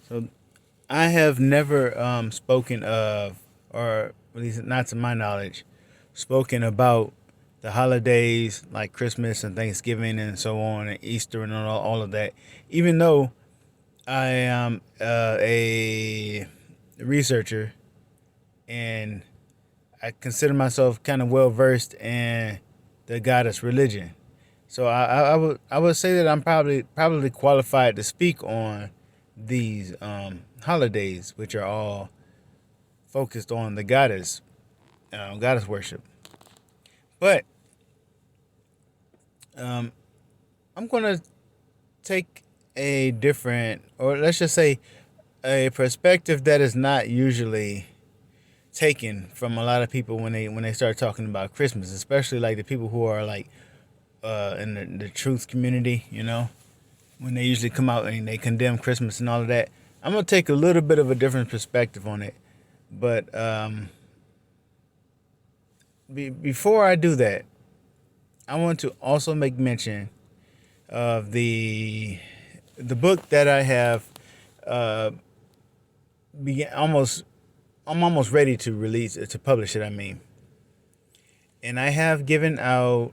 So I have never spoken of, or at least not to my knowledge, spoken about the holidays like Christmas and Thanksgiving and so on, and Easter and all of that. Even though I am a researcher and I consider myself kind of well versed in the goddess religion. So I would say that I'm probably qualified to speak on these holidays, which are all focused on the goddess worship. But um, I'm gonna take a different, or let's just say, a perspective that is not usually taken from a lot of people when they start talking about Christmas, especially like the people who are like in the truth community. When they usually come out and they condemn Christmas and all of that. I'm gonna take a little bit of a different perspective on it, but before I do that, I want to also make mention of the book that I have uh, began almost. I'm almost ready to release it, to publish it. I mean, and I have given out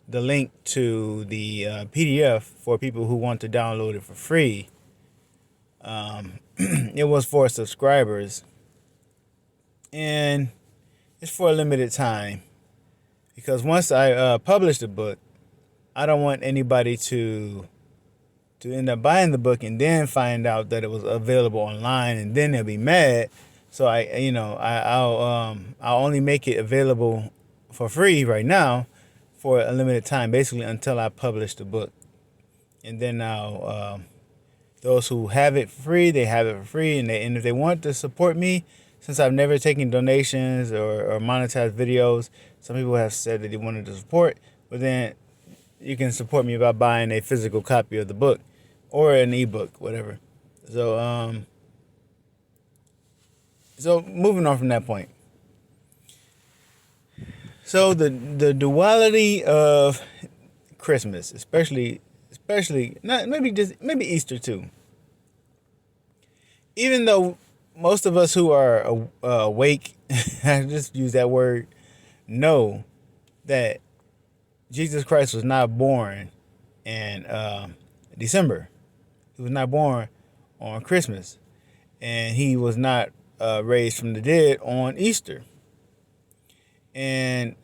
the link to the PDF for people who want to download it for free. It was for subscribers, and it's for a limited time because once I publish the book, I don't want anybody to end up buying the book and then find out that it was available online, and then they'll be mad. So I'll only make it available for free right now for a limited time, basically until I publish the book, and then I'll those who have it free, they have it for free, and if they want to support me, since I've never taken donations or monetized videos, some people have said that they wanted to support, but then you can support me by buying a physical copy of the book or an ebook, whatever. So so moving on from that point. So the duality of Christmas, especially not maybe Easter too. Even though most of us who are awake, I just use that word, know that Jesus Christ was not born in December. He was not born on Christmas, and he was not raised from the dead on Easter. And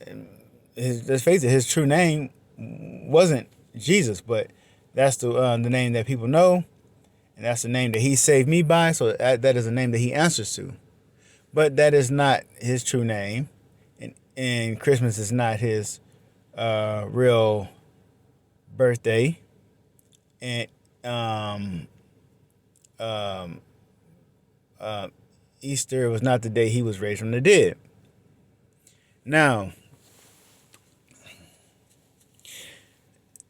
let's face it, his true name wasn't Jesus, but that's the name that people know, and that's the name that he saved me by. So that is a name that he answers to. But that is not his true name, and Christmas is not his real birthday, and um, um, Easter was not the day he was raised from the dead. Now,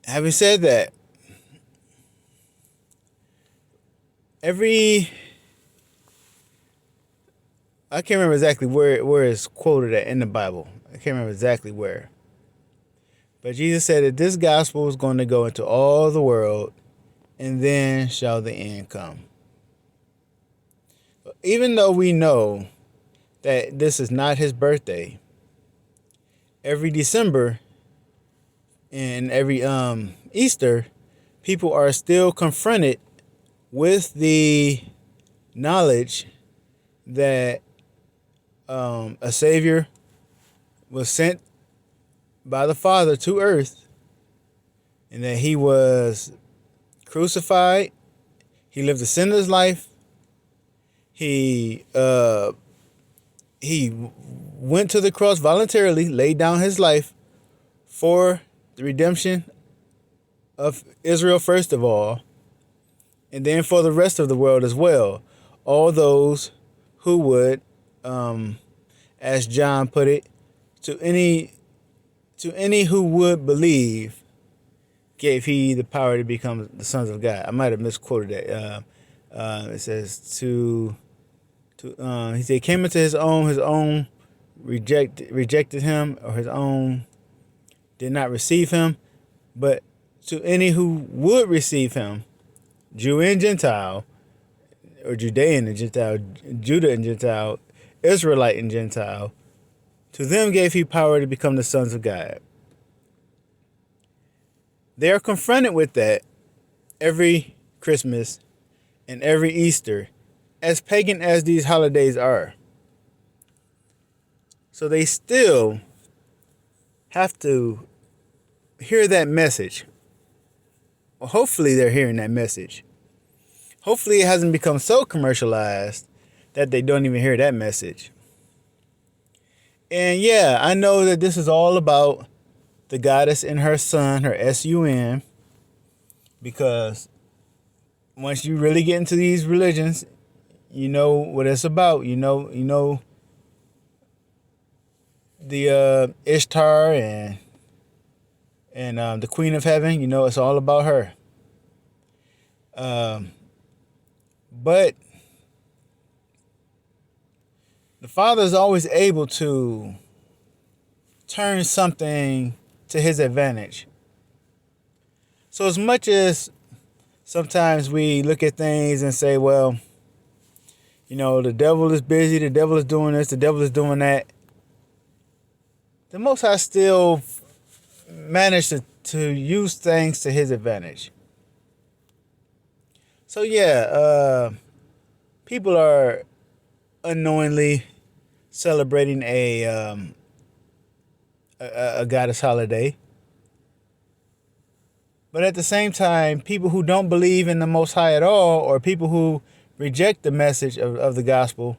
having said that, every I can't remember exactly where it's quoted at in the Bible. I can't remember exactly where. But Jesus said that this gospel is going to go into all the world, and then shall the end come. Even though we know that this is not his birthday, every December and every Easter, people are still confronted with the knowledge that a Savior was sent by the Father to earth, and that he was crucified. He lived a sinless life. He went to the cross voluntarily, laid down his life for the redemption of Israel first of all, and then for the rest of the world as well. All those who would, as John put it, to any who would believe, gave he the power to become the sons of God. I might have misquoted that. It says he said, came into his own rejected him, or his own did not receive him, but to any who would receive him, Jew and Gentile, or Judean and Gentile, Judah and Gentile, Israelite and Gentile, to them gave he power to become the sons of God. They are confronted with that every Christmas and every Easter, as pagan as these holidays are. So they still have to hear that message. Well, hopefully they're hearing that message. Hopefully it hasn't become so commercialized that they don't even hear that message. And yeah, I know that this is all about the goddess and her son, her sun, because once you really get into these religions, you know what it's about. You know the Ishtar and the Queen of Heaven. You know it's all about her. But the Father is always able to turn something to his advantage. So as much as sometimes we look at things and say, well, you know, the devil is busy, the devil is doing this, the devil is doing that, the Most High still managed to use things to his advantage. So yeah, people are unknowingly celebrating a goddess holiday. But at the same time, people who don't believe in the Most High at all, or people who reject the message of the gospel,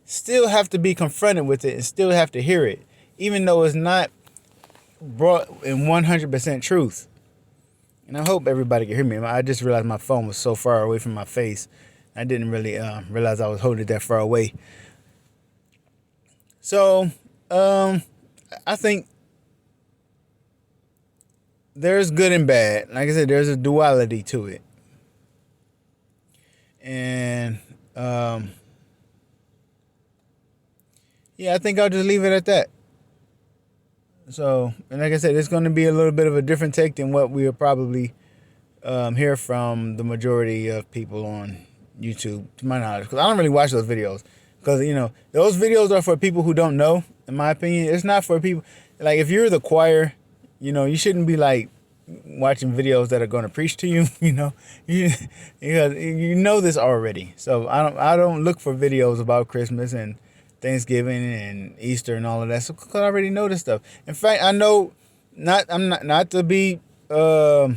still have to be confronted with it and still have to hear it, even though it's not brought in 100% truth. And I hope everybody can hear me. I just realized my phone was so far away from my face. I didn't really realize I was holding it that far away. So, I think there's good and bad. Like I said, there's a duality to it. And, yeah, I think I'll just leave it at that. So, and like I said, it's going to be a little bit of a different take than what we'll probably hear from the majority of people on YouTube, to my knowledge. Because I don't really watch those videos. Because, you know, those videos are for people who don't know, in my opinion. It's not for people. Like, if you're the choir, you know, you shouldn't be, like, watching videos that are going to preach to you, you know. You know this already. So I don't look for videos about Christmas and Thanksgiving and Easter and all of that, so because I already know this stuff. In fact, I know not to be not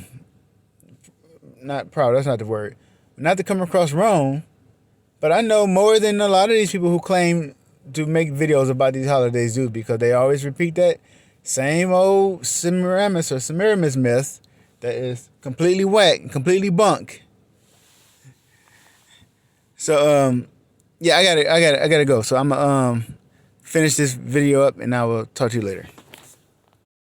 proud. That's not the word. Not to come across wrong, but I know more than a lot of these people who claim to make videos about these holidays do, because they always repeat that same old Semiramis myth that is completely whack and completely bunk. So yeah, I gotta go. So I'm gonna finish this video up, and I will talk to you later.